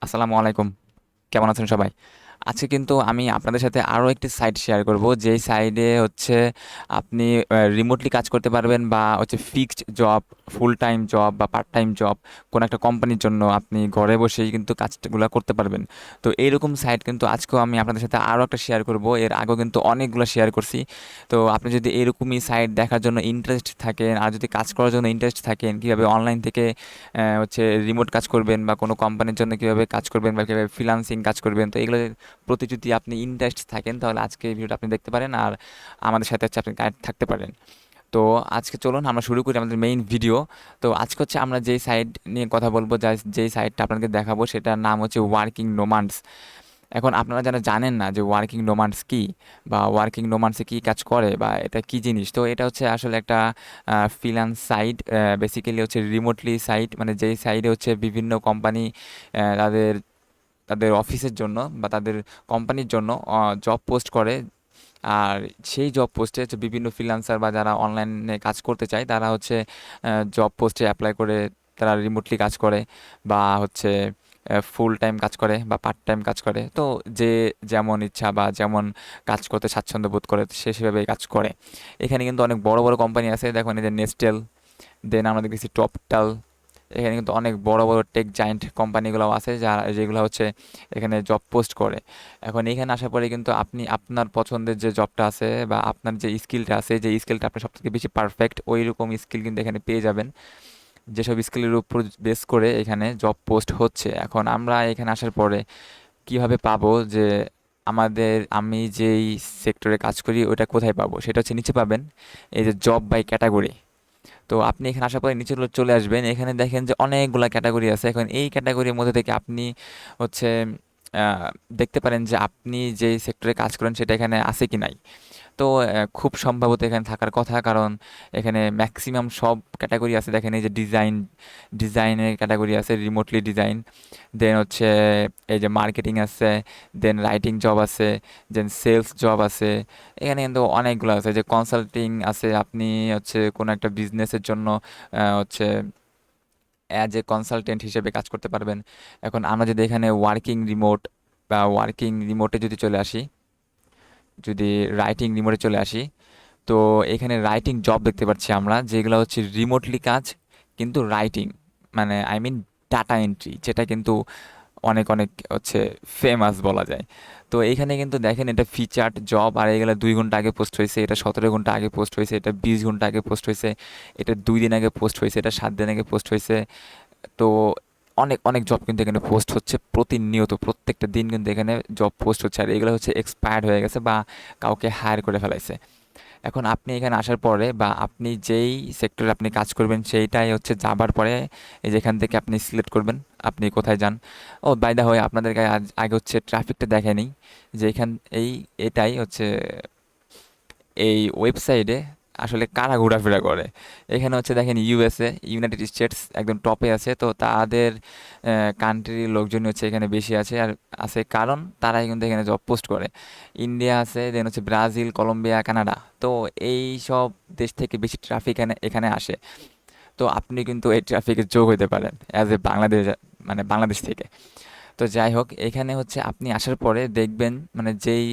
আসসালামু আলাইকুম। কেমন আছেন সবাই? আজকে কিন্তু আমি আপনাদের সাথে আরও একটি সাইট শেয়ার করব, যেই সাইডে হচ্ছে আপনি রিমোটলি কাজ করতে পারবেন, বা হচ্ছে fixed job, full time job বা পার্ট টাইম জব কোনো একটা কোম্পানির জন্য আপনি ঘরে বসেই কিন্তু কাজগুলো করতে পারবেন। তো এইরকম সাইট কিন্তু আজকেও আমি আপনাদের সাথে আরও একটা শেয়ার করব। এর আগেও কিন্তু অনেকগুলো শেয়ার করছি। তো আপনি যদি এরকমই সাইট দেখার জন্য ইন্টারেস্ট থাকেন, আর যদি কাজ করার জন্য ইন্টারেস্ট থাকেন, কীভাবে অনলাইন থেকে হচ্ছে রিমোট কাজ করবেন, বা কোনো কোম্পানির জন্য কীভাবে কাজ করবেন, বা কীভাবে ফ্রিল্যান্সিং কাজ করবেন, তো এগুলোর প্রতি যদি আপনি ইন্টারেস্ট থাকেন, তাহলে আজকে এই ভিডিওটা আপনি দেখতে পারেন, আর আমাদের সাথে হচ্ছে আপনি কানেক্ট থাকতে পারেন। তো আজকে চলুন আমরা শুরু করি আমাদের মেইন ভিডিও। তো আজকে হচ্ছে আমরা যেই সাইট নিয়ে কথা বলবো, যেই সাইটটা আপনাকে দেখাবো, সেটার নাম হচ্ছে ওয়ার্কিং নোমাডস। এখন আপনারা যারা জানেন না যে ওয়ার্কিং নোমাডস কি, বা ওয়ার্কিং নোমাডসে কী কাজ করে, বা এটা কী জিনিস, তো এটা হচ্ছে আসলে একটা ফ্রিল্যান্স সাইট। বেসিক্যালি হচ্ছে রিমোটলি সাইট, মানে যেই সাইডে হচ্ছে বিভিন্ন কোম্পানি তাদের তাদের অফিসের জন্য বা তাদের কোম্পানির জন্য জব পোস্ট করে। আর সেই জব পোস্টে হচ্ছে বিভিন্ন ফ্রিল্যান্সার বা যারা অনলাইনে কাজ করতে চায়, তারা হচ্ছে জব পোস্টে অ্যাপ্লাই করে, তারা রিমোটলি কাজ করে, বা হচ্ছে ফুল টাইম কাজ করে, বা পার্ট টাইম কাজ করে। তো যে যেমন ইচ্ছা বা যেমন কাজ করতে স্বাচ্ছন্দ্য বোধ করে, সে সেভাবেই কাজ করে। এখানে কিন্তু অনেক বড় বড় কোম্পানি আছে, দেখুন এই যে নেস্টেল, দেন আমরা দেখেছি টপটাল। এখানে কিন্তু অনেক বড় বড় টেক জায়ান্ট কোম্পানিগুলো আছে, যেগুলো হচ্ছে এখানে জব পোস্ট করে। এখন এখানে আসার পরে কিন্তু আপনি আপনার পছন্দের যে জবটা আছে, বা আপনার যে স্কিলটা আছে, যে স্কিলটা আপনার সবথেকে বেশি পারফেক্ট, ওই রকম স্কিল কিন্তু এখানে পেয়ে যাবেন। যেসব স্কিলের উপর বেস করে এখানে জব পোস্ট হচ্ছে। এখন আমরা এখানে আসার পরে কিভাবে পাবো যে আমি যেই সেক্টরে কাজ করি ওটা কোথায় পাবো, সেটা হচ্ছে নিচে পাবেন, এই যে জব বাই ক্যাটাগরি। তো আপনি এখানে আসার পরে নিচে চলে আসবেন, এখানে দেখেন যে অনেকগুলা ক্যাটাগরি আছে। এখন এই ক্যাটাগরির মধ্যে থেকে আপনি হচ্ছে আহ, দেখতে পারেন যে আপনি যেই সেক্টরে কাজ করেন সেটা এখানে আছে কি নাই। তো খুব সম্ভবত এখানে থাকার কথা, কারণ এখানে ম্যাক্সিমাম সব ক্যাটাগরি আছে। দেখেন এই যে ডিজাইনের ক্যাটাগরি আছে, রিমোটলি ডিজাইন। দেন হচ্ছে এই যে মার্কেটিং আছে, দেন রাইটিং জব আছে, দেন সেলস জব আছে। এখানে কিন্তু অনেকগুলো আছে, যে কনসাল্টিং আছে, আপনি হচ্ছে কোনো একটা বিজনেসের জন্য হচ্ছে অ্যাজ এ কনসালটেন্ট হিসেবে কাজ করতে পারবেন। এখন আমরা যদি এখানে ওয়ার্কিং রিমোটে যদি চলে আসি, যদি রাইটিং রিমোটে চলে আসি, তো এখানে রাইটিং জব দেখতে পাচ্ছি আমরা, যেগুলো হচ্ছে রিমোটলি কাজ, কিন্তু রাইটিং, মানে আই মিন ডাটা এন্ট্রি, যেটা কিন্তু অনেক অনেক হচ্ছে ফেমাস বলা যায়। তো এইখানে কিন্তু দেখেন এটা ফিচার্ড জব, আর এগুলো 2 ঘন্টা আগে পোস্ট হয়েছে, এটা 17 ঘন্টা আগে পোস্ট হয়েছে, এটা 20 ঘন্টা আগে পোস্ট হয়েছে, এটা 2 দিন আগে পোস্ট হয়েছে, এটা 7 দিন আগে পোস্ট হয়েছে। তো অনেক অনেক জব কিন্তু এখানে পোস্ট হচ্ছে প্রতিনিয়ত, প্রত্যেকটা দিন কিন্তু এখানে জব পোস্ট হচ্ছে, আর এগুলো হচ্ছে এক্সপায়ার্ড হয়ে গেছে, বা কাউকে হায়ার করে ফেলাইছে। এখন আপনি এখানে আসার পরে, বা আপনি যেই সেক্টরে আপনি কাজ করবেন সেইটাই হচ্ছে যাবার পরে, এই যেখান থেকে আপনি সিলেক্ট করবেন আপনি কোথায় যান। ও বাই দা হয়, আপনাদেরকে আগে হচ্ছে ট্রাফিকটা দেখে নিই, যে এখান এই এটাই হচ্ছে এই ওয়েবসাইটে আসলে কারা ঘোরাফেরা করে। এখানে হচ্ছে দেখেন ইউএসএ, ইউনাইটেড স্টেটস একদম টপে আছে। তো তাদের কান্ট্রির লোকজনই হচ্ছে এখানে বেশি আছে, আর আছে কারণ তারাই কিন্তু এখানে জব পোস্ট করে। ইন্ডিয়া আছে, দেন হচ্ছে ব্রাজিল, কলম্বিয়া, কানাডা। তো এই সব দেশ থেকে বেশি ট্রাফিক এখানে এখানে আসে। তো আপনি কিন্তু এই ট্রাফিকে যোগ হতে পারেন অ্যাজ এ বাংলাদেশ, মানে বাংলাদেশ থেকে। তো যাই হোক, এখানে হচ্ছে আপনি আসার পরে দেখবেন, মানে যেই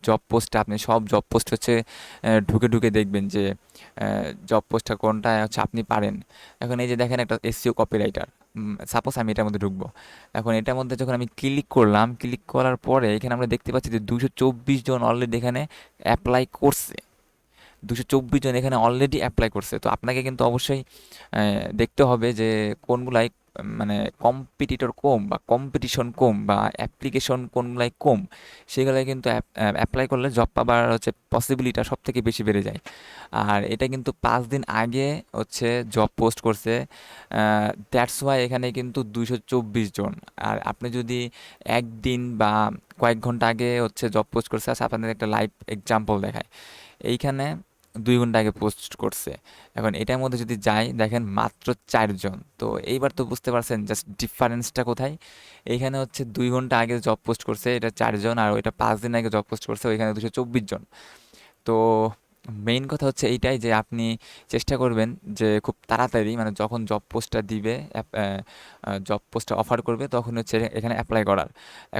জব পোস্টটা, আপনি সব জব পোস্ট হচ্ছে ঢুকে ঢুকে দেখবেন যে জব পোস্টটা কোনটা হচ্ছে আপনি পারেন। এখন এই যে দেখেন একটা এসইও কপিরাইটার, সাপোজ আমি এটার মধ্যে ঢুকবো। এখন এটার মধ্যে যখন আমি ক্লিক করলাম, ক্লিক করার পরে এখানে আমরা দেখতে পাচ্ছি যে 224 জন অলরেডি এখানে অ্যাপ্লাই করছে। 224 জন এখানে অলরেডি অ্যাপ্লাই করছে। তো আপনাকে কিন্তু অবশ্যই দেখতে হবে যে কোনগুলাই মানে কম্পিটিটর কম, বা কম্পিটিশন কম, বা অ্যাপ্লিকেশন কোনগুলাই কম, সেগুলাই কিন্তু অ্যাপ্লাই করলে জব পাবার হচ্ছে পসিবিলিটা সব থেকে বেশি বেড়ে যায়। আর এটা কিন্তু 5 দিন আগে হচ্ছে জব পোস্ট করছে, দ্যাটস ওয়াই এখানে কিন্তু 224 জন। আর আপনি যদি একদিন বা কয়েক ঘন্টা আগে হচ্ছে জব পোস্ট করছে, আচ্ছা আপনাদের একটা লাইভ এক্সাম্পল দেখায়। এইখানে 2 ঘন্টা আগে পোস্ট করছে। এখন এটার মধ্যে যদি যাই, দেখেন মাত্র 4 জন। তো এইবার তো বুঝতে পারছেন জাস্ট ডিফারেন্সটা কোথায়। এইখানে হচ্ছে 2 ঘন্টা আগে জব পোস্ট করছে, এটা 4 জন, আর ওইটা 5 দিন আগে জব পোস্ট করছে, ওইখানে 224 জন। তো মেইন কথা হচ্ছে এইটাই যে আপনি চেষ্টা করবেন যে খুব তাড়াতাড়ি, মানে যখন জব পোস্টটা দিবে, জব পোস্টটা অফার করবে, তখন হচ্ছে এখানে অ্যাপ্লাই করার।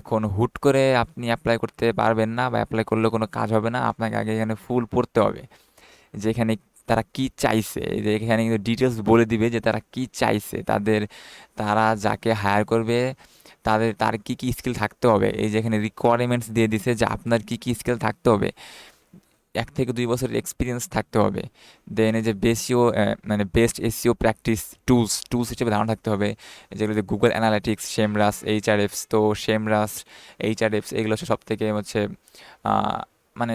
এখন হুট করে আপনি অ্যাপ্লাই করতে পারবেন না, বা অ্যাপ্লাই করলেও কোনো কাজ হবে না। আপনাকে আগে এখানে ফুল পড়তে হবে যে এখানে তারা কি চাইছে, এই যে এখানে কিন্তু ডিটেলস বলে দিবে যে তারা কি চাইছে, তারা যাকে হায়ার করবে তার কি কি স্কিল থাকতে হবে। এই যে এখানে রিকোয়ারমেন্টস দিয়ে দিছে যে আপনার কি কি স্কিল থাকতে হবে। 1 থেকে 2 বছরের এক্সপিরিয়েন্স থাকতে হবে। দেন এই যে বেসিও, মানে বেস্ট এসিও প্র্যাকটিস টুলস হিসেবে ধারণা থাকতে হবে, যেগুলো যে গুগল অ্যানালিটিক্স, সেমরাস, এইচআরএফস। তো সেমরাস, এইচআরএফস এগুলো হচ্ছে সব থেকে হচ্ছে মানে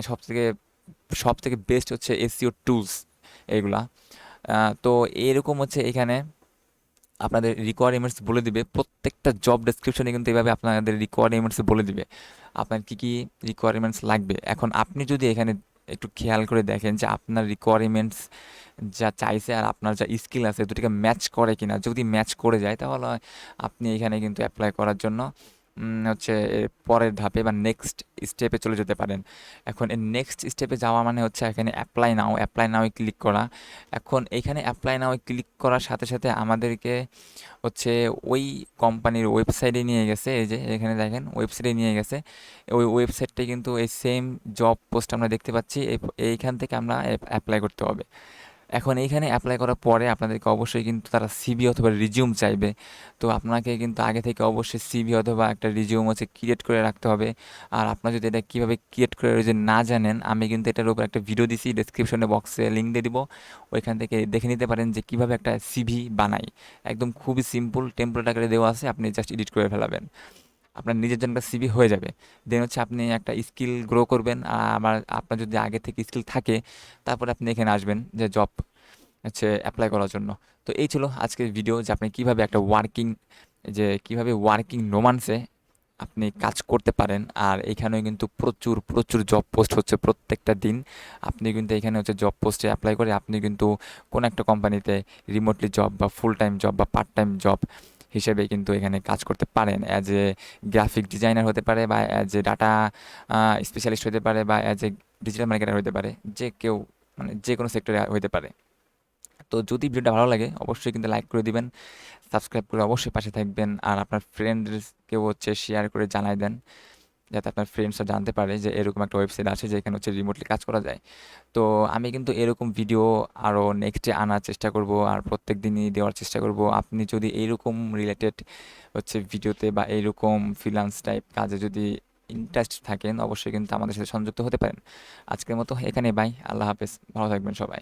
সব থেকে বেস্ট হচ্ছে এসিও টুলস এগুলা। তো এরকম হচ্ছে এখানে আপনাদের রিকোয়ারমেন্টস বলে দিবে। প্রত্যেকটা জব ডেসক্রিপশনে কিন্তু এভাবে আপনাদের রিকোয়ারমেন্টস বলে দিবে আপনার কি কি রিকোয়ারমেন্টস লাগবে। এখন আপনি যদি এখানে একটু খেয়াল করে দেখেন যে আপনার রিকোয়ারমেন্টস যা চাইছে আর আপনার যা স্কিল আছে দুটোকে ম্যাচ করে কিনা, যদি ম্যাচ করে যায় তাহলে আপনি এখানে কিন্তু অ্যাপ্লাই করার জন্য হচ্ছে এর পরের ধাপে বা নেক্সট স্টেপে চলে যেতে পারেন। এখন এই নেক্সট স্টেপে যাওয়া মানে হচ্ছে এখানে অ্যাপ্লাই নাও ক্লিক করা। এখন এখানে অ্যাপ্লাই নাও ক্লিক করার সাথে সাথে আমাদেরকে হচ্ছে ওই কোম্পানির ওয়েবসাইটে নিয়ে গেছে। এই যে এখানে দেখেন ওয়েবসাইটে নিয়ে গেছে। ওই ওয়েবসাইটটাই কিন্তু এই সেম জব পোস্ট আমরা দেখতে পাচ্ছি। এইখান থেকে আমরা অ্যাপ্লাই করতে হবে। এখন এইখানে অ্যাপ্লাই করার পরে আপনাদেরকে অবশ্যই কিন্তু তারা সিভি অথবা রিজিউম চাইবে। তো আপনাকে কিন্তু আগে থেকে অবশ্যই সিভি অথবা একটা রিজিউম হচ্ছে ক্রিয়েট করে রাখতে হবে। আর আপনার যদি এটা কীভাবে ক্রিয়েট করে যদি না জানেন, আমি কিন্তু এটার উপর একটা ভিডিও দিছি, ডেসক্রিপশনে বক্সে লিঙ্ক দিয়ে দিব, ওইখান থেকে দেখে নিতে পারেন যে কীভাবে একটা সিভি বানাই। একদম খুবই সিম্পল, টেমপ্লেট আকারে দেওয়া আছে, আপনি জাস্ট এডিট করে ফেলাবেন, আপনার নিজের জন্য একটা সিভি হয়ে যাবে। দেন হচ্ছে আপনি একটা স্কিল গ্রো করবেন। আর আবার আপনার যদি আগে থেকে স্কিল থাকে, তারপরে আপনি এখানে আসবেন যে জব হচ্ছে অ্যাপ্লাই করার জন্য। তো এই ছিল আজকের ভিডিও, যে আপনি কিভাবে ওয়ার্কিং নোমান্সে আপনি কাজ করতে পারেন। আর এখানেও কিন্তু প্রচুর প্রচুর জব পোস্ট হচ্ছে প্রত্যেকটা দিন। আপনি কিন্তু এখানে হচ্ছে জব পোস্টে অ্যাপ্লাই করে আপনি কিন্তু কোনো একটা কোম্পানিতে রিমোটলি জব বা ফুল টাইম জব বা পার্ট টাইম জব হিসেবে কিন্তু এখানে কাজ করতে পারেন। অ্যাজ এ গ্রাফিক ডিজাইনার হতে পারে, বা অ্যাজ এ ডাটা স্পেশালিস্ট হতে পারে, বা অ্যাজ এ ডিজিটাল মার্কেটার হতে পারে, যে কেউ, মানে যে কোনো সেক্টরে হতে পারে। তো যদি ভিডিওটা ভালো লাগে অবশ্যই কিন্তু লাইক করে দিবেন, সাবস্ক্রাইব করে অবশ্যই পাশে থাকবেন, আর আপনার ফ্রেন্ডসকেও হচ্ছে শেয়ার করে জানাই দেন, যাতে আপনার ফ্রেন্ডসরা জানতে পারে যে এরকম একটা ওয়েবসাইট আছে যেখানে হচ্ছে রিমোটলি কাজ করা যায়। তো আমি কিন্তু এরকম ভিডিও আরও নেক্সটে আনার চেষ্টা করব, আর প্রত্যেক দিনই দেওয়ার চেষ্টা করব। আপনি যদি এইরকম রিলেটেড হচ্ছে ভিডিওতে বা এইরকম ফ্রিল্যান্স টাইপ কাজে যদি ইন্টারেস্ট থাকেন, অবশ্যই কিন্তু আমাদের সাথে সংযুক্ত হতে পারেন। আজকের মতো এখানে বাই, আল্লাহ হাফেজ, ভালো থাকবেন সবাই।